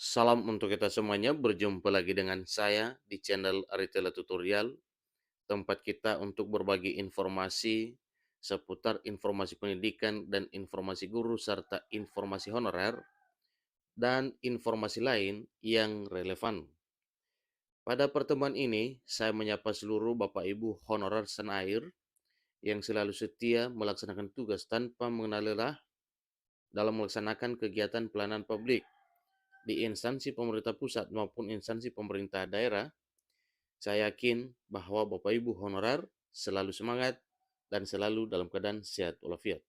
Salam untuk kita semuanya, berjumpa lagi dengan saya di channel Aritela Tutorial, tempat kita untuk berbagi informasi seputar informasi pendidikan dan informasi guru serta informasi honorer dan informasi lain yang relevan. Pada pertemuan ini, saya menyapa seluruh Bapak Ibu honorer senair yang selalu setia melaksanakan tugas tanpa mengenal lelah dalam melaksanakan kegiatan pelayanan publik di instansi pemerintah pusat maupun instansi pemerintah daerah. Saya yakin bahwa Bapak Ibu honorer selalu semangat dan selalu dalam keadaan sehat walafiat.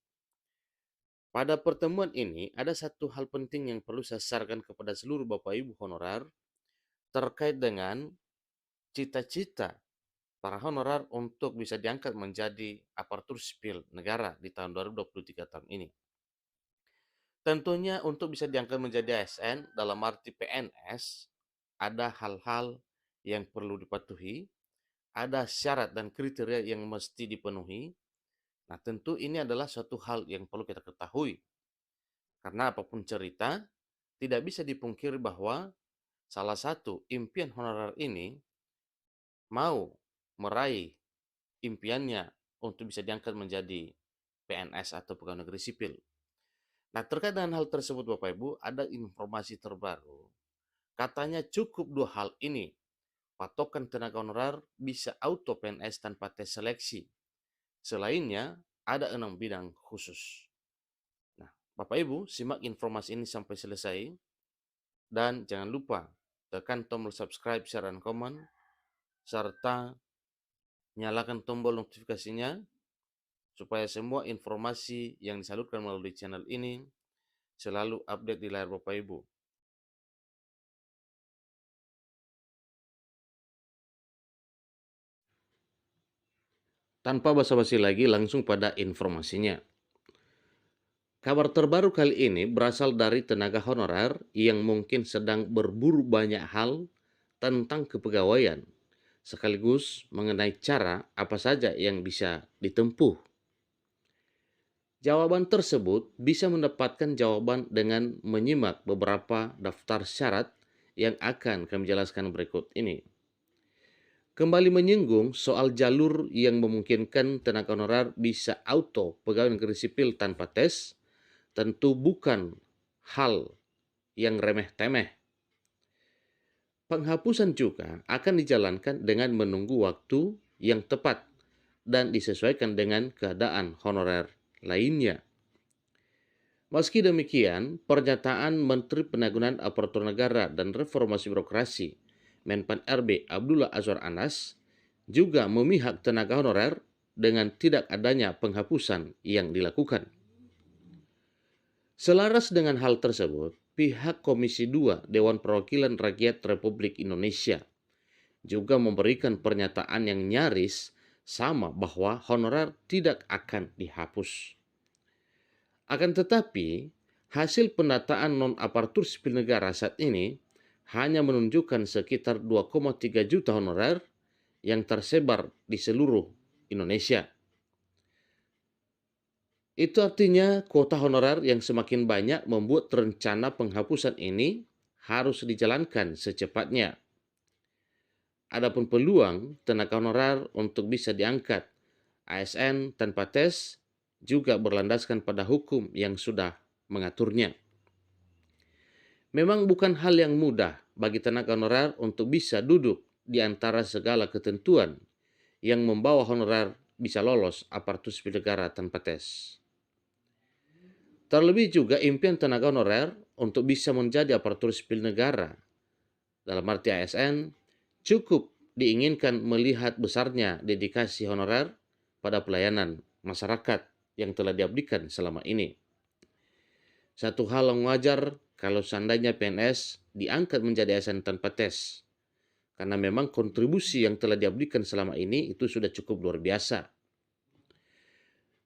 Pada pertemuan ini, ada satu hal penting yang perlu saya sarankan kepada seluruh Bapak Ibu honorer terkait dengan cita-cita para honorer untuk bisa diangkat menjadi aparatur sipil negara di tahun 2023 tahun ini. Tentunya untuk bisa diangkat menjadi ASN dalam arti PNS, ada hal-hal yang perlu dipatuhi, ada syarat dan kriteria yang mesti dipenuhi. Nah, tentu ini adalah suatu hal yang perlu kita ketahui. Karena apapun cerita, tidak bisa dipungkiri bahwa salah satu impian honorer ini mau meraih impiannya untuk bisa diangkat menjadi PNS atau pegawai negeri sipil. Nah, terkait dengan hal tersebut Bapak Ibu, ada informasi terbaru. Katanya cukup dua hal ini. Patokan tenaga honorer bisa auto PNS tanpa tes seleksi. Selainnya, ada 6 bidang khusus. Nah, Bapak Ibu, simak informasi ini sampai selesai. Dan jangan lupa tekan tombol subscribe, share, dan komen, serta nyalakan tombol notifikasinya supaya semua informasi yang disalurkan melalui channel ini selalu update di layar Bapak Ibu. Tanpa basa-basi lagi, langsung pada informasinya. Kabar terbaru kali ini berasal dari tenaga honorer yang mungkin sedang berburu banyak hal tentang kepegawaian, sekaligus mengenai cara apa saja yang bisa ditempuh. Jawaban tersebut bisa mendapatkan jawaban dengan menyimak beberapa daftar syarat yang akan kami jelaskan berikut ini. Kembali menyinggung soal jalur yang memungkinkan tenaga honorer bisa auto pegawai negeri sipil tanpa tes, tentu bukan hal yang remeh-temeh. Penghapusan juga akan dijalankan dengan menunggu waktu yang tepat dan disesuaikan dengan keadaan honorer lainnya. Meski demikian, pernyataan Menteri Penanggulangan Aparatur Negara dan Reformasi Birokrasi, Menpan RB Abdullah Azwar Anas, juga memihak tenaga honorer dengan tidak adanya penghapusan yang dilakukan. Selaras dengan hal tersebut, pihak Komisi 2 Dewan Perwakilan Rakyat Republik Indonesia juga memberikan pernyataan yang nyaris sama bahwa honorer tidak akan dihapus. Akan tetapi, hasil pendataan non-aparatur sipil negara saat ini hanya menunjukkan sekitar 2,3 juta honorer yang tersebar di seluruh Indonesia. Itu artinya kuota honorer yang semakin banyak membuat rencana penghapusan ini harus dijalankan secepatnya. Adapun peluang tenaga honorer untuk bisa diangkat ASN tanpa tes juga berlandaskan pada hukum yang sudah mengaturnya. Memang bukan hal yang mudah bagi tenaga honorer untuk bisa duduk di antara segala ketentuan yang membawa honorer bisa lolos aparatur sipil negara tanpa tes. Terlebih juga impian tenaga honorer untuk bisa menjadi aparatur sipil negara dalam arti ASN cukup diinginkan melihat besarnya dedikasi honorer pada pelayanan masyarakat yang telah diabdikan selama ini. Satu hal yang wajar kalau seandainya PNS diangkat menjadi ASN tanpa tes, karena memang kontribusi yang telah diabdikan selama ini itu sudah cukup luar biasa.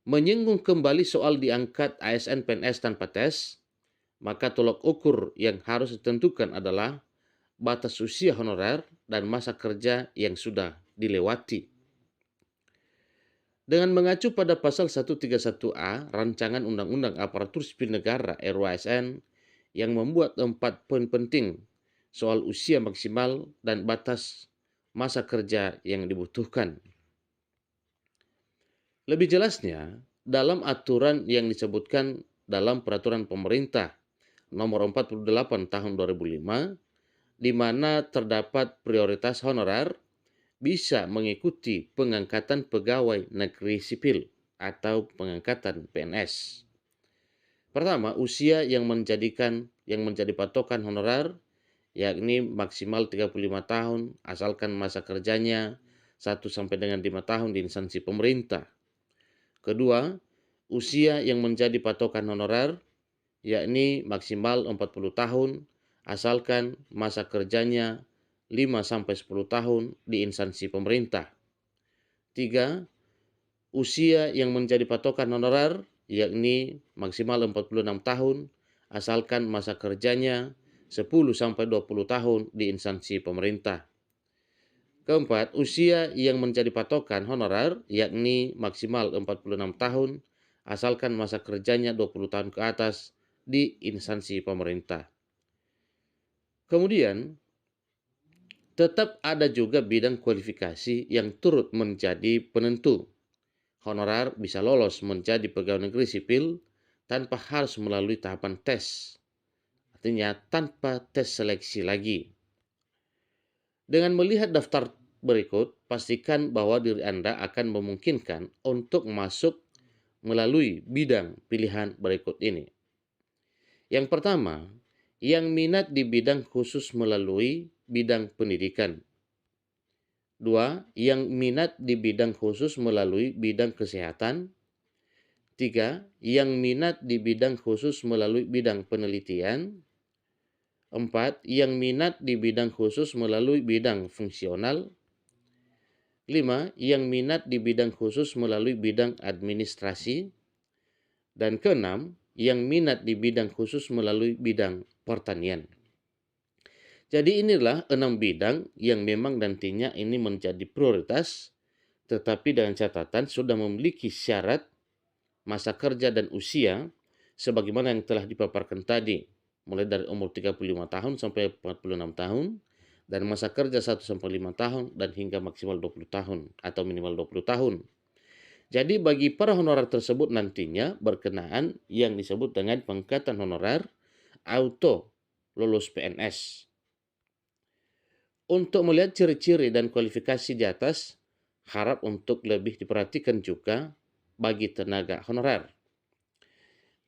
Menyinggung kembali soal diangkat ASN PNS tanpa tes, maka tolok ukur yang harus ditentukan adalah batas usia honorer dan masa kerja yang sudah dilewati. Dengan mengacu pada pasal 131A Rancangan Undang-Undang Aparatur Sipil Negara (RUASN) yang membuat 4 poin penting soal usia maksimal dan batas masa kerja yang dibutuhkan. Lebih jelasnya, dalam aturan yang disebutkan dalam peraturan pemerintah nomor 48 tahun 2005, di mana terdapat prioritas honorer bisa mengikuti pengangkatan pegawai negeri sipil atau pengangkatan PNS. Pertama, usia yang menjadi patokan honorer yakni maksimal 35 tahun asalkan masa kerjanya 1 sampai dengan 5 tahun di instansi pemerintah. Kedua, usia yang menjadi patokan honorer yakni maksimal 40 tahun asalkan masa kerjanya 5 sampai 10 tahun di instansi pemerintah. 3. Usia yang menjadi patokan honorer yakni maksimal 46 tahun asalkan masa kerjanya 10 sampai 20 tahun di instansi pemerintah. Keempat, usia yang menjadi patokan honorer yakni maksimal 46 tahun asalkan masa kerjanya 20 tahun ke atas di instansi pemerintah. Kemudian, tetap ada juga bidang kualifikasi yang turut menjadi penentu. Honorer bisa lolos menjadi pegawai negeri sipil tanpa harus melalui tahapan tes. Artinya tanpa tes seleksi lagi. Dengan melihat daftar berikut, pastikan bahwa diri Anda akan memungkinkan untuk masuk melalui bidang pilihan berikut ini. Yang pertama, yang minat di bidang khusus melalui bidang pendidikan. 2. Yang minat di bidang khusus melalui bidang kesehatan. 3. Yang minat di bidang khusus melalui bidang penelitian. 4. Yang minat di bidang khusus melalui bidang fungsional. 5. Yang minat di bidang khusus melalui bidang administrasi. Dan keenam, yang minat di bidang khusus melalui bidang pertanian. Jadi inilah 6 bidang yang memang nantinya ini menjadi prioritas, tetapi dengan catatan sudah memiliki syarat masa kerja dan usia sebagaimana yang telah dipaparkan tadi, mulai dari umur 35 tahun sampai 46 tahun, dan masa kerja 1 sampai 5 tahun dan hingga maksimal 20 tahun atau minimal 20 tahun. Jadi bagi para honorer tersebut nantinya berkenaan yang disebut dengan pengangkatan honorer auto lulus PNS. Untuk melihat ciri-ciri dan kualifikasi di atas, harap untuk lebih diperhatikan juga bagi tenaga honorer.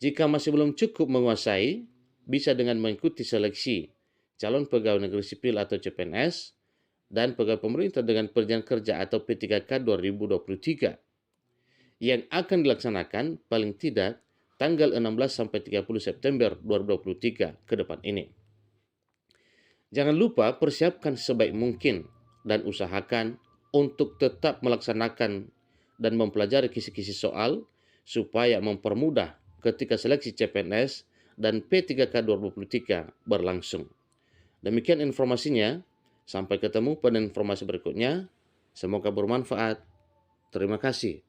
Jika masih belum cukup menguasai, bisa dengan mengikuti seleksi calon pegawai negeri sipil atau CPNS dan pegawai pemerintah dengan perjanjian kerja atau P3K 2023 yang akan dilaksanakan paling tidak tanggal 16 sampai 30 September 2023 ke depan ini. Jangan lupa persiapkan sebaik mungkin dan usahakan untuk tetap melaksanakan dan mempelajari kisi-kisi soal supaya mempermudah ketika seleksi CPNS dan P3K 2023 berlangsung. Demikian informasinya. Sampai ketemu pada informasi berikutnya. Semoga bermanfaat. Terima kasih.